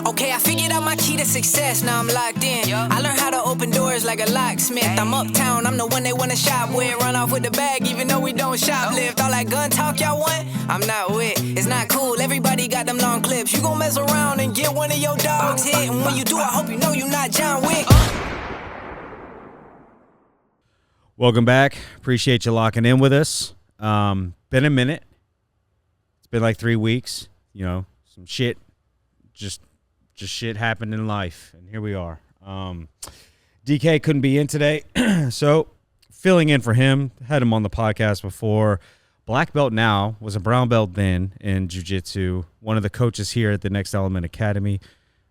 Okay, I figured out my key to success, now I'm locked in. I learned how to open doors like a locksmith. I'm uptown, I'm the one they wanna shop with. Run off with the bag, even though we don't shoplift. All that gun talk y'all want, I'm not with. It's not cool, everybody got them long clips. You gon' mess around and get one of your dogs hit. And when you do, I hope you know you're not John Wick. Welcome back. Appreciate you locking in with us. Been a minute. It's been like 3 weeks. You know, some shit just shit happened in life, and here we are. DK couldn't be in today, so filling in for him. Had him on the podcast before. Black belt now, was a brown belt then in jiu-jitsu. One of the coaches here at the Next Element Academy,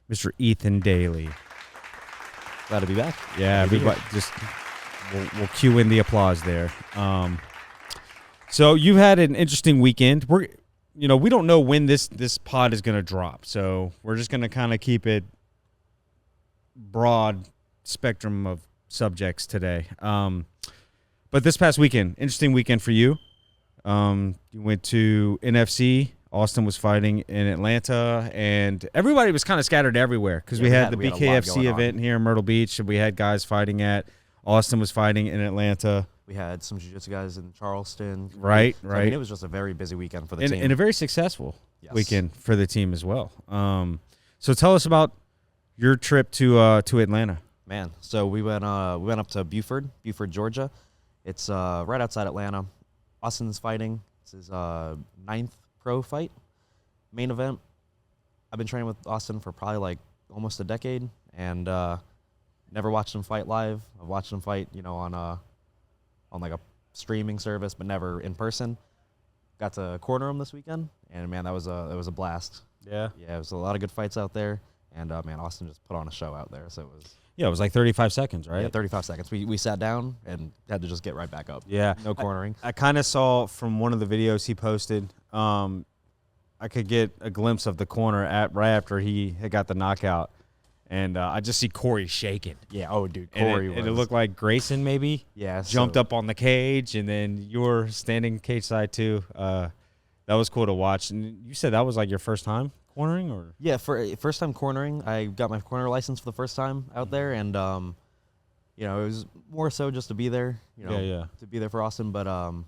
Mr. Ethan Daly. Glad to be back. Yeah, everybody just we'll cue in the applause there. So you had an interesting weekend. We don't know when this pod is going to drop, so we're just going to kind of keep it broad spectrum of subjects today. But this past weekend, interesting weekend for you. You went to NFC. Austin was fighting in Atlanta, and everybody was kind of scattered everywhere because we had the BKFC event here in Myrtle Beach, and we had guys fighting at Austin was fighting in Atlanta. We had some jiu-jitsu guys in Charleston. Right. So, I mean, it was just a very busy weekend for the team. And a very successful weekend for the team as well. So tell us about your trip to Atlanta. Man, so we went up to Buford, Georgia. It's right outside Atlanta. Austin's fighting. It's his 9th pro fight. Main event. I've been training with Austin for probably like almost a decade, and never watched him fight live. I've watched him fight, on like a streaming service, but never in person. Got to corner him this weekend, and man, that was a blast. Yeah, it was a lot of good fights out there, and man, Austin just put on a show out there. So it was like 35 seconds, right? Yeah, 35 seconds. We sat down and had to just get right back up. Yeah, no cornering. I kind of saw from one of the videos he posted. I could get a glimpse of the corner right after he had got the knockout. And I just see Corey shaking. Yeah, oh, dude, Corey and it looked like Grayson maybe jumped up on the cage, and then you were standing cage side too. That was cool to watch. And you said that was like your first time cornering? Or yeah, for first time cornering. I got my corner license for the first time out there, and it was more so just to be there, to be there for Austin. But I've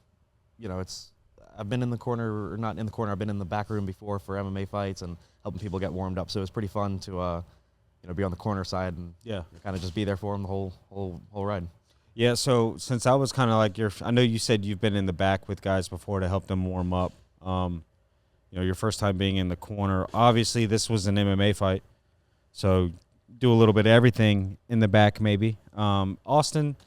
been in the corner, or not in the corner, I've been in the back room before for MMA fights and helping people get warmed up. So it was pretty fun to be on the corner side and kind of just be there for them the whole ride. Yeah, so since I was kind of like I know you said you've been in the back with guys before to help them warm up. Your first time being in the corner. Obviously, this was an MMA fight, so do a little bit of everything in the back maybe. Austin,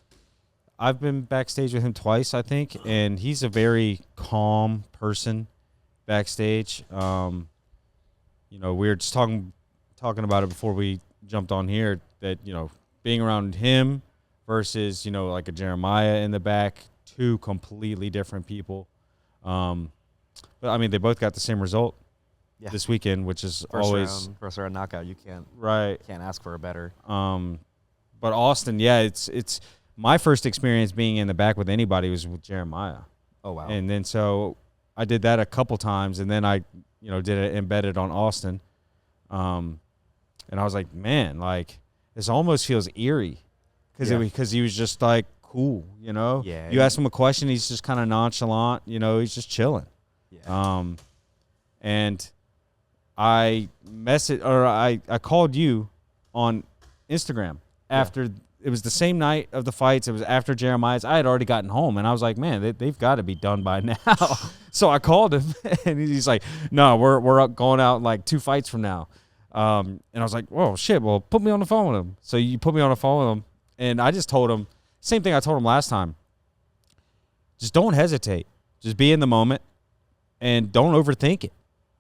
I've been backstage with him twice, I think, and he's a very calm person backstage. We were just talking about it before we jumped on here, that being around him versus like a Jeremiah in the back, two completely different people. But I mean, they both got the same result this weekend, which is first round knockout. You can't ask for a better. But Austin, it's my first experience being in the back with anybody was with Jeremiah. Oh wow! And then so I did that a couple times, and then I did it embedded on Austin. And I was like, man, like this almost feels eerie because he was just like cool, Yeah. You ask him a question, he's just kind of nonchalant, he's just chilling. Yeah. And I called you on Instagram after it was the same night of the fights. It was after Jeremiah's. I had already gotten home, and I was like, man, they've got to be done by now. So I called him, and he's like, no, we're going out like 2 fights from now. And I was like, whoa, shit, well, put me on the phone with him. So you put me on the phone with him, and I just told him, same thing I told him last time. Just don't hesitate. Just be in the moment, and don't overthink it.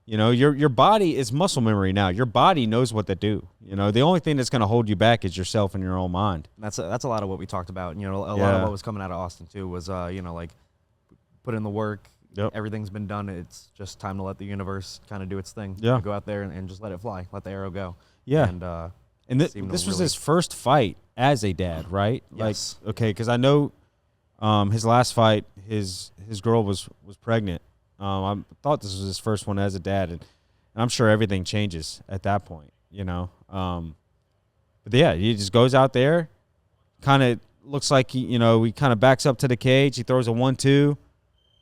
Your body is muscle memory now. Your body knows what to do. The only thing that's going to hold you back is yourself and your own mind. That's a lot of what we talked about. A lot of what was coming out of Austin, too, was, like put in the work. Yep. Everything's been done. It's just time to let the universe kind of do its thing. Yeah. Go out there and just let it fly. Let the arrow go. Yeah. And this was his first fight as a dad, right? Yes. Like, okay, because I know his last fight, his girl was pregnant. I thought this was his first one as a dad, and I'm sure everything changes at that point. you know. But yeah, he just goes out there, kind of looks like he kind of backs up to the cage. He throws a 1-2,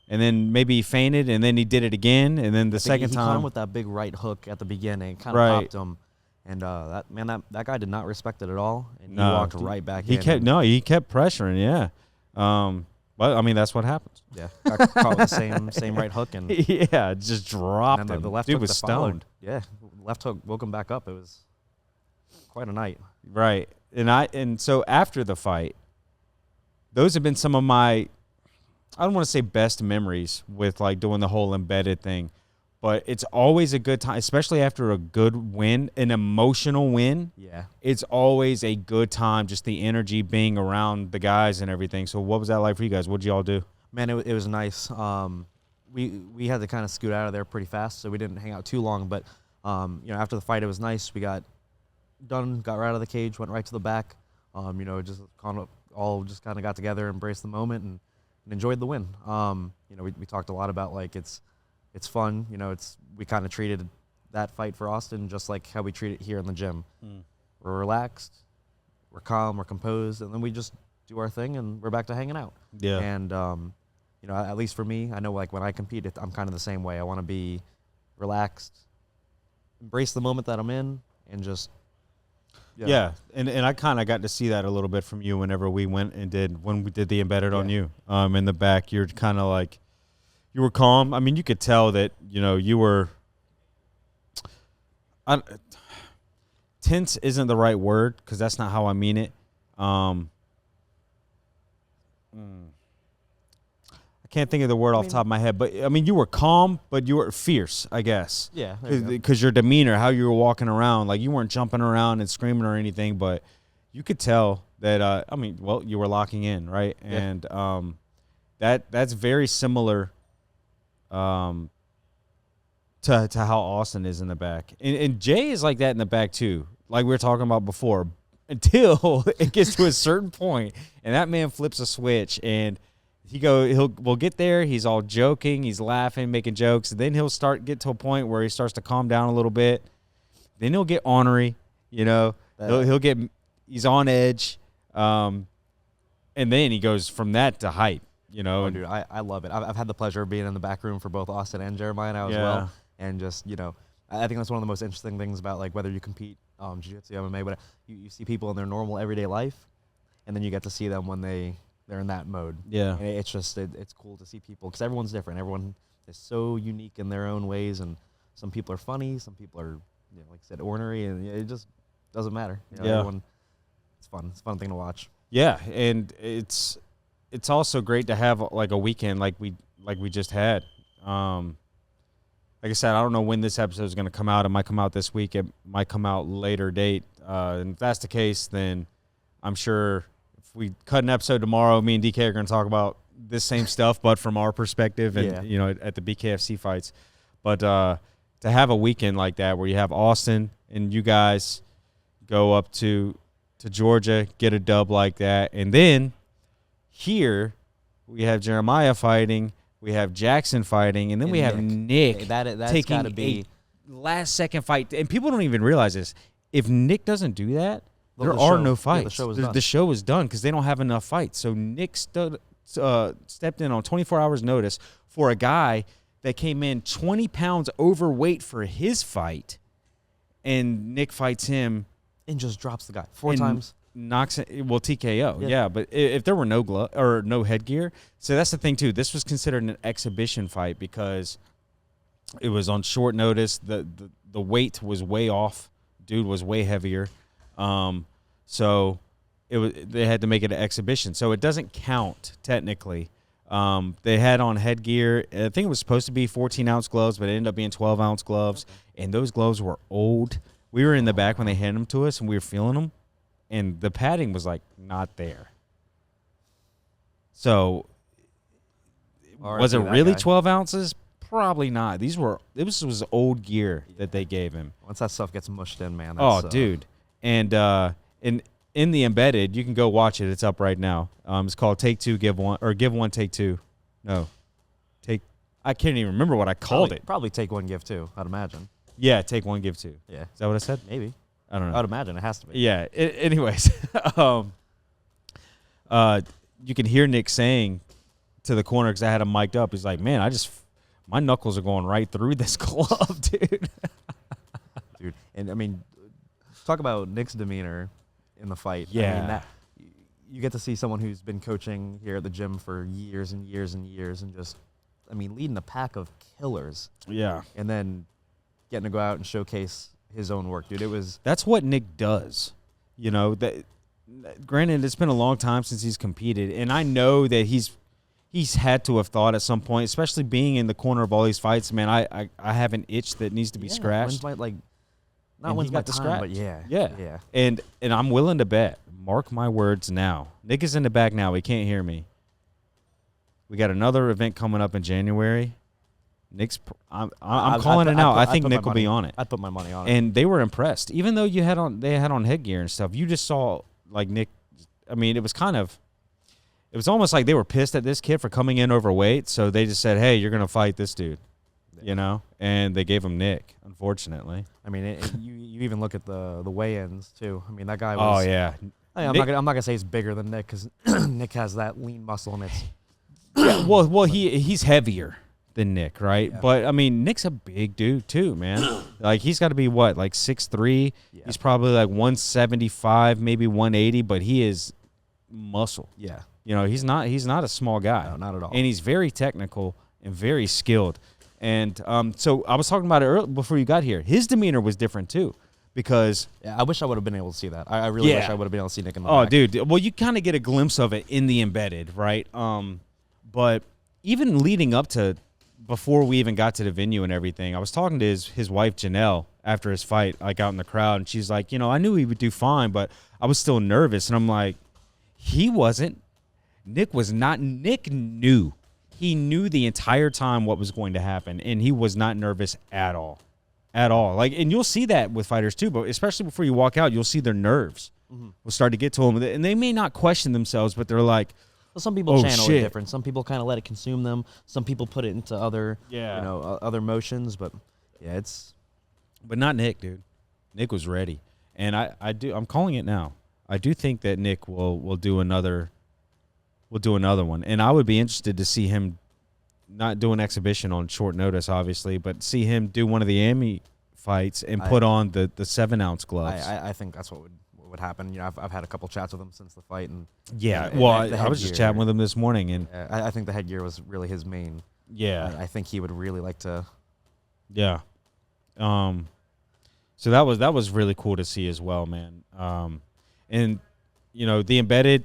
and then maybe he feinted, and then he did it again, and then the second he time caught him with that big right hook at the beginning, kind of popped him, and that guy did not respect it at all, and he walked right back in. He kept pressuring, yeah. But I mean, that's what happens. Yeah, got caught with the same right hook, and yeah, just dropped him. The left Dude hook was that followed. stoned. Yeah, left hook woke him back up. It was quite a night. Right, and so after the fight, those have been some of my, I don't want to say best memories with like doing the whole embedded thing, but it's always a good time, especially after a good win, an emotional win. Yeah, it's always a good time, just the energy being around the guys and everything. So what was that like for you guys? What did y'all do? Man, it was nice. We had to kind of scoot out of there pretty fast, so we didn't hang out too long. But after the fight, it was nice. We got done, got right out of the cage, went right to the back. Just kind of got together, embraced the moment, and enjoyed the win. We talked a lot about like it's fun. We kind of treated that fight for Austin just like how we treat it here in the gym. We're relaxed, we're calm, we're composed, and then we just do our thing, and we're back to hanging out. Yeah. And at least for me, I know like when I compete, I'm kind of the same way. I want to be relaxed, embrace the moment that I'm in, and just yeah. And I kind of got to see that a little bit from you when we did the embedded on you in the back. You're kind of like, you were calm. I mean, you could tell that you were. Tense isn't the right word because that's not how I mean it. I can't think of the word off the top of my head, but I mean, you were calm, but you were fierce, I guess. Yeah. Because your demeanor, how you were walking around, like you weren't jumping around and screaming or anything, but you could tell that. You were locking in, right? Yeah. And that's very similar. To how Austin is in the back. And Jay is like that in the back too, like we were talking about before, until it gets to a certain point and that man flips a switch and we'll get there, he's all joking, he's laughing, making jokes, and then he'll get to a point where he starts to calm down a little bit. Then he'll get ornery, he's on edge, and then he goes from that to hype, Dude, I love it. I've had the pleasure of being in the back room for both Austin and Jeremiah now as well. And just, I think that's one of the most interesting things about like whether you compete jiu-jitsu, MMA, but you see people in their normal everyday life, and then you get to see them when they're in that mode. Yeah. And it's just, it's cool to see people because everyone's different. Everyone is so unique in their own ways, and some people are funny, some people are, like I said, ornery, and it just doesn't matter. Everyone, it's fun. It's a fun thing to watch. Yeah, and it's also great to have like a weekend like we just had. Like I said, I don't know when this episode is going to come out. It might come out this week. It might come out later date. And if that's the case, then I'm sure if we cut an episode tomorrow, me and DK are going to talk about this same stuff, but from our perspective and, at the BKFC fights. But to have a weekend like that where you have Austin and you guys go up to Georgia, get a dub like that, and then here we have Jeremiah fighting, we have Jackson fighting, and then we have Nick that's taking gotta be a last-second fight. And people don't even realize this. If Nick doesn't do that, there the are show- no yeah, fights. the show is done done because they don't have enough fights. So Nick stepped in on 24 hours notice for a guy that came in 20 pounds overweight for his fight, and Nick fights him. And just drops the guy 4 times. Knocks it, TKO. Yeah, but if there were no glove or no headgear, so that's the thing too. This was considered an exhibition fight because it was on short notice. The weight was way off. Dude was way heavier. So they had to make it an exhibition. So it doesn't count technically. They had on headgear. I think it was supposed to be 14-ounce gloves, but it ended up being 12-ounce gloves. Okay. And those gloves were old. We were in the back when they handed them to us, and we were feeling them. And the padding was, like, not there. So, was it really 12 ounces? Probably not. This was old gear that they gave him. Once that stuff gets mushed in, man. Dude. And in the embedded, you can go watch it. It's up right now. It's called Take Two, Give One, or Give One, Take Two. No. I can't even remember what I called it. Probably Take One, Give Two, I'd imagine. Yeah, Take One, Give Two. Yeah. Is that what I said? Maybe. I don't know. I'd imagine it has to be. Yeah. Anyways, you can hear Nick saying to the corner, because I had him mic'd up. He's like, "Man, my knuckles are going right through this glove, dude." Dude, and I mean, talk about Nick's demeanor in the fight. Yeah. I mean, that you get to see someone who's been coaching here at the gym for years and years and years, and just, I mean, leading a pack of killers. Yeah. And then getting to go out and showcase his own work, dude. It was. That's what Nick does. You know, that. Granted, it's been a long time since he's competed, and I know that he's had to have thought at some point, especially being in the corner of all these fights. Man, I have an itch that needs to be scratched. When's my, not And when's he my got the time, scratch. but yeah. Yeah. And I'm willing to bet. Mark my words now. Nick is in the back now. He can't hear me. We got another event coming up in January. Nick's. I'm calling it now. I think Nick will be on it. I'd put my money on it. And they were impressed, even though they had on headgear and stuff. You just saw like Nick. I mean, it was almost like they were pissed at this kid for coming in overweight. So they just said, "Hey, you're gonna fight this dude," you know. And they gave him Nick. Unfortunately. I mean, you even look at the weigh-ins too. I mean, that guy was. Oh yeah. I'm not gonna say he's bigger than Nick, because Nick has that lean muscle, and it's. Yeah, well, he's heavier than Nick, right? Yeah. But I mean, Nick's a big dude too, man. Like he's got to be what, like 6'3". Yeah. He's probably like 175, maybe 180, but he is muscle. Yeah. You know, he's not a small guy. No, not at all. And he's very technical and very skilled. And so I was talking about it earlier before you got here. His demeanor was different too, because Yeah, I wish I would have been able to see that. I really wish Yeah. I would have been able to see Nick in the oh, back. dude. Well, you kind of get a glimpse of it in the embedded, right? But even leading up to before we even got to the venue and everything, I was talking to his wife Janelle after his fight, like out in the crowd, and she's like, I knew he would do fine, but I was still nervous. And I'm like, he wasn't. Nick was not. Nick knew. He knew the entire time what was going to happen, and he was not nervous at all. At all. Like, and you'll see that with fighters too, but especially before you walk out, you'll see their nerves will start to get to them, and they may not question themselves, but they're like, Well, some people channel shit. it different. Some people kind of let it consume them. Some people put it into other, other motions. But yeah, it's. but not Nick, dude. Nick was ready, and I'm calling it now. I do think that Nick will do another. Will do another one, and I would be interested to see him not do an exhibition on short notice, obviously, but see him do one of the AMI fights and put on the 7-ounce gloves. I think that's what would happen. I've had a couple chats with him since the fight, and I was just chatting with him this morning, and I think the headgear was really his main. yeah, I think he would really like to. yeah. So that was really cool to see as well, man. And the embedded.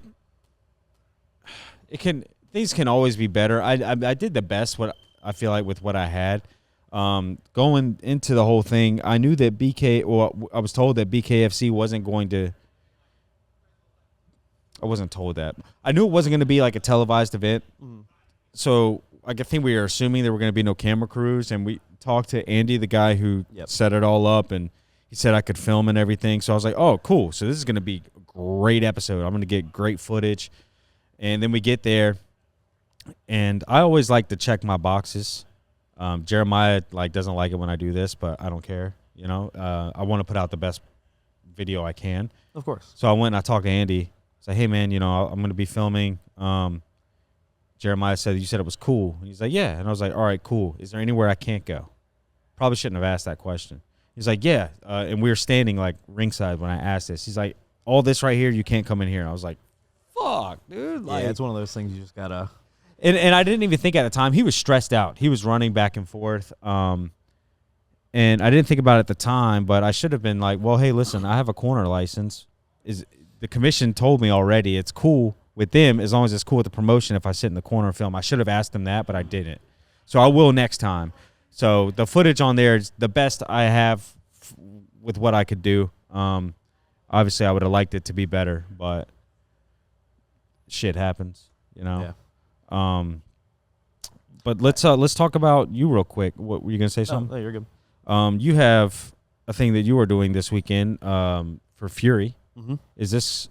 Things can always be better. I did the best what I feel like with what I had. Going into the whole thing, I knew that I was told that BKFC wasn't going to. I wasn't told that. I knew it wasn't going to be like a televised event. So I think we were assuming there were going to be no camera crews, and we talked to Andy, the guy who set it all up, and he said I could film and everything. So I was like, oh, cool. So this is going to be a great episode. I'm going to get great footage. And then we get there, and I always like to check my boxes. Jeremiah doesn't like it when I do this, but I don't care. I want to put out the best video I can. Of course. So I went and I talked to Andy. I said, hey, man, I'm going to be filming. Jeremiah said, you said it was cool. And he's like, yeah. And I was like, all right, cool. Is there anywhere I can't go? Probably shouldn't have asked that question. He's like, yeah. And we were standing ringside when I asked this. He's like, all this right here, you can't come in here. And I was like, fuck, dude. Yeah, it's one of those things you just gotta. And I didn't even think at the time. He was stressed out. He was running back and forth. And I didn't think about it at the time, but I should have been like, well, hey, listen, I have a corner license. The commission told me already it's cool with them as long as it's cool with the promotion if I sit in the corner and film. I should have asked them that, but I didn't. So I will next time. So the footage on there is the best I have with what I could do. Obviously, I would have liked it to be better, but shit happens, Yeah. But let's talk about you real quick. What were you gonna say? Something? No, you're good. You have a thing that you are doing this weekend for Fury. Mm-hmm. Is this?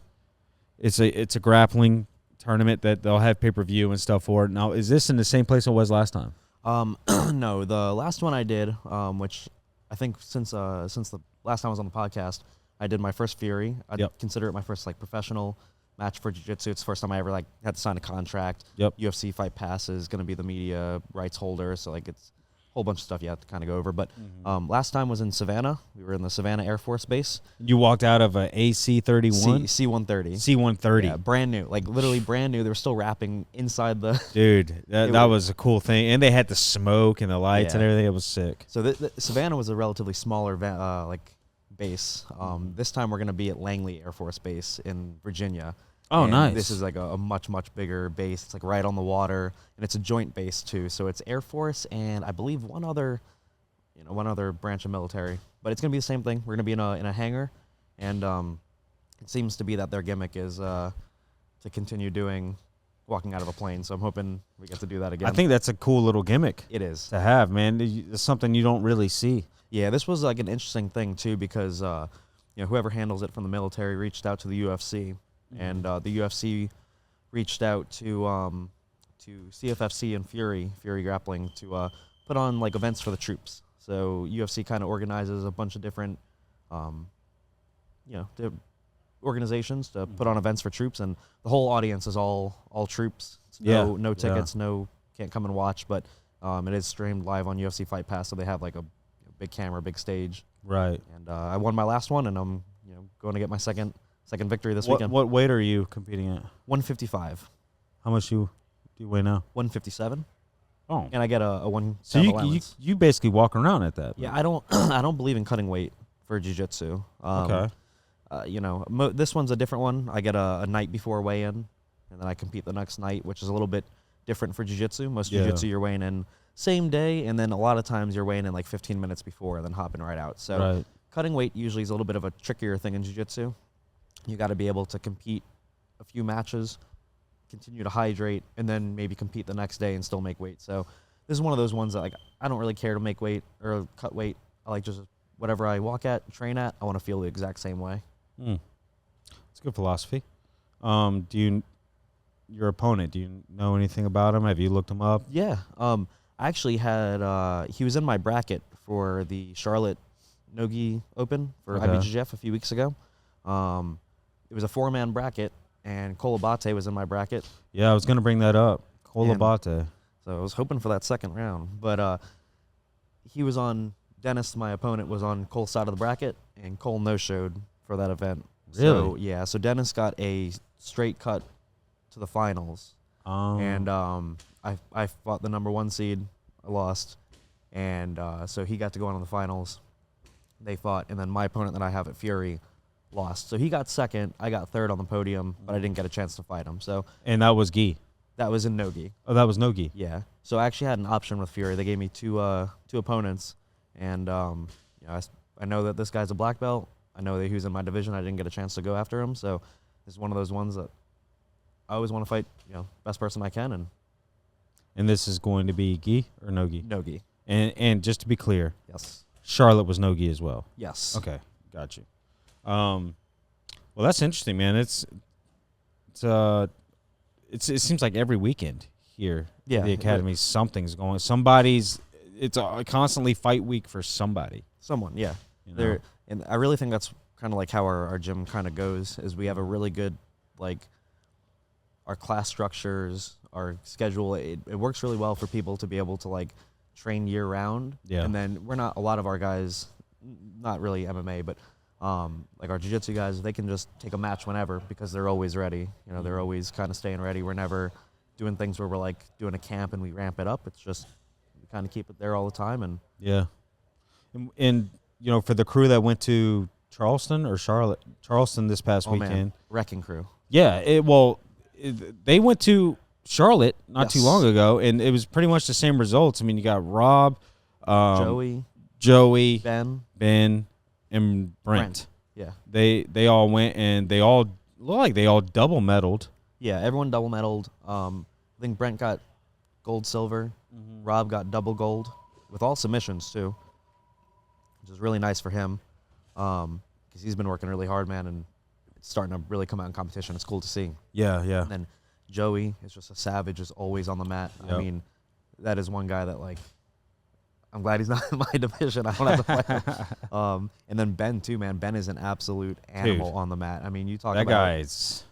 It's a grappling tournament that they'll have pay-per-view and stuff for. Now, is this in the same place it was last time? No, the last one I did, which I think since the last time I was on the podcast, I did my first Fury. I'd Yep. consider it my first like professional match for jiu-jitsu. It's the first time I ever like had to sign a contract. Yep. UFC Fight Pass is going to be the media rights holder, so like it's a whole bunch of stuff you have to kind of go over. But last time was in Savannah. We were in the Savannah Air Force Base. You walked out of a AC-31? C-130. C-130. Yeah, brand new, like literally brand new. They were still wrapping inside the. Dude, that was a cool thing. And they had the smoke and the lights and Yeah. everything. It was sick. So Savannah was a relatively smaller base. This time we're going to be at Langley Air Force Base in Virginia. Oh, And nice. This is like a much, much bigger base. It's like right on the water, and it's a joint base too. So it's Air Force and I believe one other branch of military. But it's going to be the same thing. We're going to be in a hangar, and it seems to be that their gimmick is to continue walking out of a plane. So I'm hoping we get to do that again. I think that's a cool little gimmick it is. to have, man. It's something you don't really see. Yeah, this was like an interesting thing too because whoever handles it from the military reached out to the UFC, and the UFC reached out to CFFC and Fury Grappling to put on like events for the troops. So UFC kind of organizes a bunch of different organizations to put on events for troops, and the whole audience is all troops. It's no tickets, can't come and watch, but it is streamed live on UFC Fight Pass, so they have like a big camera, big stage. Right. And I won my last one, and I'm going to get my second victory this weekend. What weight are you competing at? 155, How much do you weigh now? 157, Oh. and I get a 1 So pound you allowance. you basically walk around at that. Yeah, I don't believe in cutting weight for jiu-jitsu. Okay. This one's a different one. I get a night before weigh-in, and then I compete the next night, which is a little bit different for jiu-jitsu. Most Yeah. jiu-jitsu you're weighing in same day, and then a lot of times you're weighing in like 15 minutes before and then hopping right out. So Right. cutting weight usually is a little bit of a trickier thing in jiu-jitsu. You got to be able to compete a few matches, continue to hydrate, and then maybe compete the next day and still make weight. So this is one of those ones that like I don't really care to make weight or cut weight. I like just whatever I walk at, train at, I want to feel the exact same way. It's good philosophy. Your opponent, do you know anything about him? Have you looked him up? Yeah. I actually had he was in my bracket for the Charlotte Nogi Open for Okay. IBJJF a few weeks ago. It was a 4-man bracket, and Kolabate was in my bracket. Yeah, I was going to bring that up. Kolabate. So I was hoping for that second round. But he was on, Dennis, my opponent, was on Cole's side of the bracket, and Cole no-showed for that event. So, Really? yeah, so Dennis got a straight cut to the finals. And I fought the number 1 seed. I lost. And so he got to go on to the finals. They fought, and then my opponent that I have at Fury lost. So he got second. I got third on the podium, but I didn't get a chance to fight him. So And that was gi. that was in no-gi. Oh, that was no gi. Yeah. So I actually had an option with Fury. They gave me two opponents, and I know that this guy's a black belt. I know that he was in my division. I didn't get a chance to go after him. So this is one of those ones that I always want to fight, best person I can, And this is going to be gi or no gi? no-gi. And just to be clear, Yes. Charlotte was no gi as well. Yes. Okay, got you. Well, that's interesting, man. It seems like every weekend here Yeah, at the academy something's going. It's constantly fight week for somebody. Someone, yeah. You know? And I really think that's kind of like how our gym kind of goes, is we have a really good, like, our class structures, our schedule. It works really well for people to be able to, like, train year round. Yeah. And then a lot of our guys, not really MMA, but like our jiu-jitsu guys, they can just take a match whenever because they're always ready. They're always kind of staying ready. We're never doing things where we're like doing a camp and we ramp it up. It's just we kind of keep it there all the time. And Yeah. And for the crew that went to Charleston this past weekend. man, wrecking crew. Yeah, they went to Charlotte not too Yes. long ago, and it was pretty much the same results. I mean, you got Rob, Joey, Ben, Ben, and Brent. Yeah. They all went, and they all looked like they all double medaled. Yeah, everyone double medaled. I think Brent got gold, silver. Rob got double gold with all submissions too, which is really nice for him because he's been working really hard, man, and it's starting to really come out in competition. It's cool to see. Yeah, yeah. And then Joey is just a savage, is always on the mat. Yep. I mean, that is one guy that, like, I'm glad he's not in my division. I don't have to fight him. And then Ben too, man. Ben is an absolute animal on the mat. I mean, you talk that about guy's,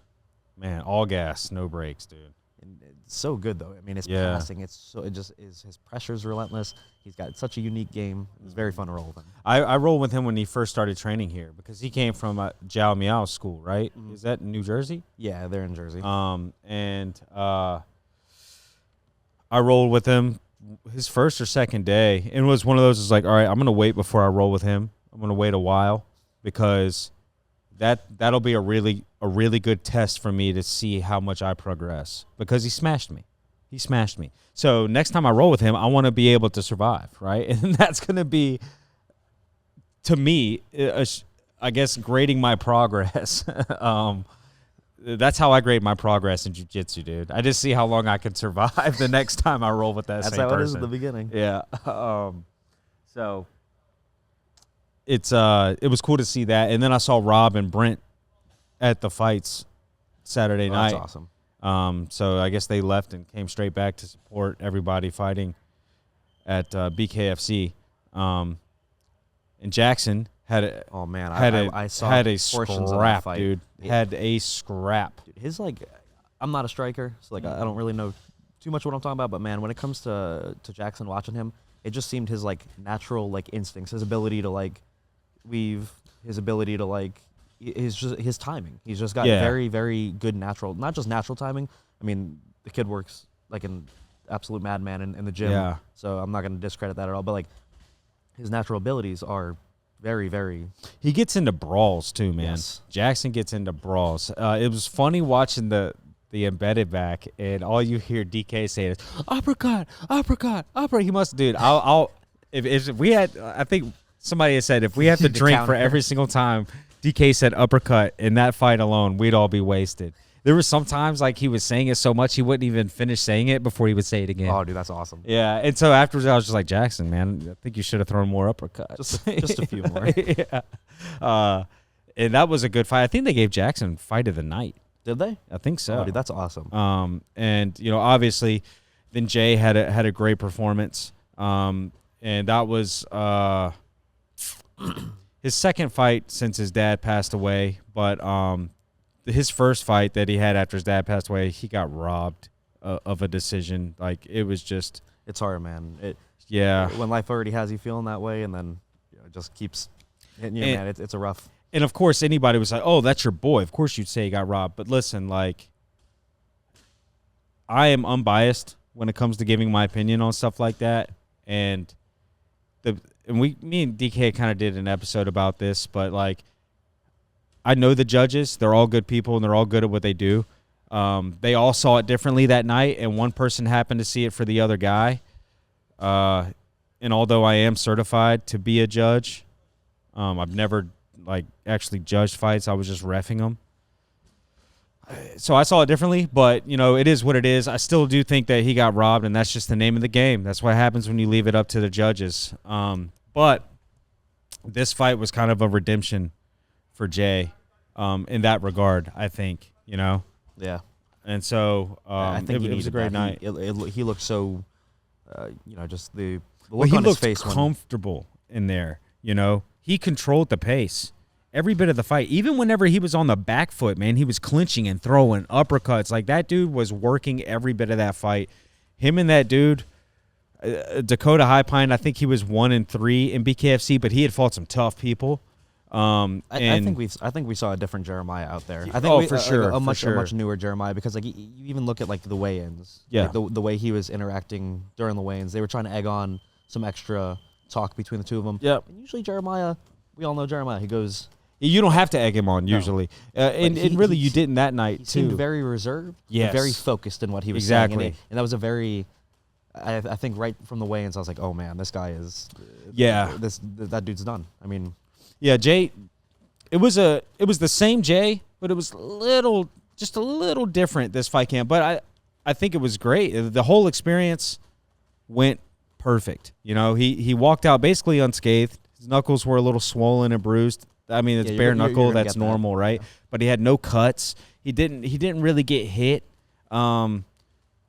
man, all gas, no brakes, dude. and it's so good though. I mean, his passing, it just is. His pressure's relentless. He's got such a unique game. It's very fun to roll with him. I rolled with him when he first started training here because he came from Jiao Miao school, right? Mm-hmm. Is that in New Jersey? Yeah, they're in Jersey. I rolled with him his first or second day, and it was one of those. Is like, all right, I'm gonna wait before I roll with him. I'm gonna wait a while because that'll be a really good test for me to see how much I progress because he smashed me. So next time I roll with him, I want to be able to survive, right? And that's gonna be, to me, I guess grading my progress. That's how I grade my progress in jiu-jitsu, dude. I just see how long I can survive the next time I roll with that That's same how person. it is at the beginning. Yeah. So it was cool to see that, and then I saw Rob and Brent at the fights Saturday night. That's awesome. So I guess they left and came straight back to support everybody fighting at BKFC. And Jackson had a I saw had a portions of that scrap, fight. dude. Had a scrap. Dude, his I'm not a striker, so I don't really know too much what I'm talking about. But man, when it comes to Jackson, watching him, it just seemed his natural instincts, his ability to weave, his ability to his timing. He's just got very, very good natural, not just natural timing. I mean, the kid works like an absolute madman in the gym. Yeah. So I'm not going to discredit that at all. But his natural abilities are very, very. He gets into brawls too, man. Yes. Jackson gets into brawls. It was funny watching the embedded back, and all you hear DK say is uppercut, uppercut, uppercut. He must, dude. If we had, I think somebody had said if we had to drink for every single time DK said uppercut in that fight alone, we'd all be wasted. There were some times he was saying it so much he wouldn't even finish saying it before he would say it again. Oh, dude, that's awesome. Yeah, and so afterwards I was just like, Jackson, man, I think you should have thrown more uppercuts. Just a few more. Yeah. And that was a good fight. I think they gave Jackson fight of the night. Did they? I think so. Oh, dude, that's awesome. And obviously, then Jay had a great performance. And that was his second fight since his dad passed away. But his first fight that he had after his dad passed away, he got robbed of a decision. It was just, it's hard, man. Yeah. When life already has you feeling that way, and then it just keeps hitting you, man. It's a rough. And of course, anybody was like, "Oh, that's your boy." Of course, you'd say he got robbed. But listen, I am unbiased when it comes to giving my opinion on stuff like that. And me and DK kind of did an episode about this, but I know the judges. They're all good people, and they're all good at what they do. They all saw it differently that night, and one person happened to see it for the other guy. And although I am certified to be a judge, I've never actually judged fights. I was just reffing them. So I saw it differently, but it is what it is. I still do think that he got robbed, and that's just the name of the game. That's what happens when you leave it up to the judges. But this fight was kind of a redemption for Jay in that regard, I think. Yeah. And so I think it was a great night. He looked so, just the Well, look he on his looked face. comfortable in there. He controlled the pace every bit of the fight. Even whenever he was on the back foot, man, he was clinching and throwing uppercuts. That dude was working every bit of that fight. Him and that dude, Dakota High Pine, I think he was 1-3 in BKFC, but he had fought some tough people. I think we saw a different Jeremiah out there. I think for sure, a much newer Jeremiah, because you even look at the weigh-ins. Yeah. The way he was interacting during the weigh-ins, they were trying to egg on some extra talk between the two of them. Yep. And usually Jeremiah, we all know Jeremiah. He goes. You don't have to egg him on usually, and really you didn't that night he too. Seemed very reserved. Yes. Very focused in what he was Exactly. saying. And that was a very. I think right from the weigh-ins, I was like, oh man, this guy is. Yeah. That dude's done. I mean. Yeah, Jay. It was the same Jay, but it was just a little different this fight camp. But I think it was great. The whole experience went perfect. He walked out basically unscathed. His knuckles were a little swollen and bruised. I mean, it's bare knuckle. That's normal, right? Yeah. But he had no cuts. He didn't really get hit.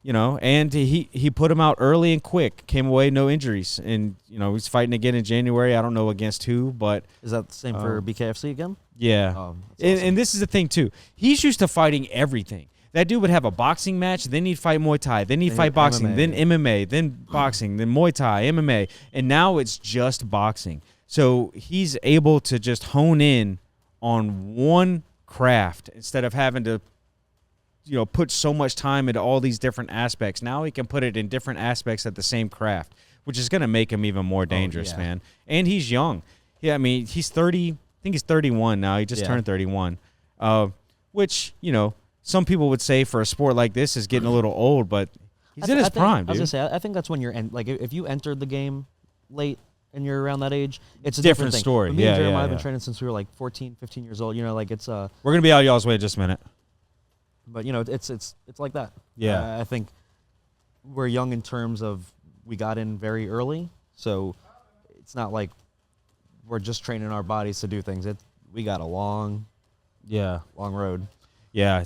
and he put him out early and quick, came away, no injuries. And, he's fighting again in January. I don't know against who, but. Is that the same for BKFC again? Yeah. Awesome. And this is the thing, too. He's used to fighting everything. That dude would have a boxing match, then he'd fight Muay Thai, then he'd fight boxing, MMA. then MMA, then boxing, then Muay Thai, MMA. And now it's just boxing. So he's able to just hone in on one craft instead of having to put so much time into all these different aspects. Now he can put it in different aspects at the same craft, which is going to make him even more dangerous, man. And he's young. Yeah, I mean, he's 30. I think he's 31 now. He just turned 31, which, some people would say for a sport like this is getting a little old, but he's in his prime, dude. I was going to say, I think that's when you're if you entered the game late and you're around that age, it's a different thing. story. Me and Jeremiah yeah. have been training since we were like 14, 15 years old. It's We're going to be out y'all's way in just a minute. But it's like that. Yeah. I think we're young in terms of we got in very early, so it's not like we're just training our bodies to do things. We got a long road. Yeah,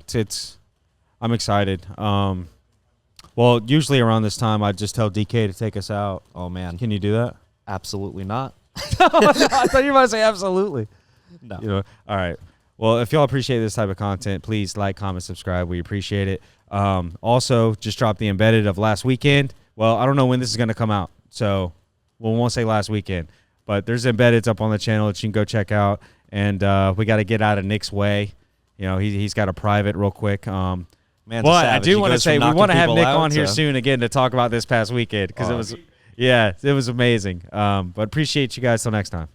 I'm excited. Well, usually around this time, I just tell DK to take us out. Oh man, can you do that? Absolutely not. No, I thought you were about to say absolutely. No. All right. Well, if y'all appreciate this type of content, please like, comment, subscribe. We appreciate it. Also, just dropped the embedded of last weekend. Well, I don't know when this is going to come out, so we won't say last weekend. But there's embeddeds up on the channel that you can go check out. And we got to get out of Nick's way. He's got a private real quick. But I do want to say we want to have Nick on here soon again to talk about this past weekend because it was amazing. But appreciate you guys. Till next time.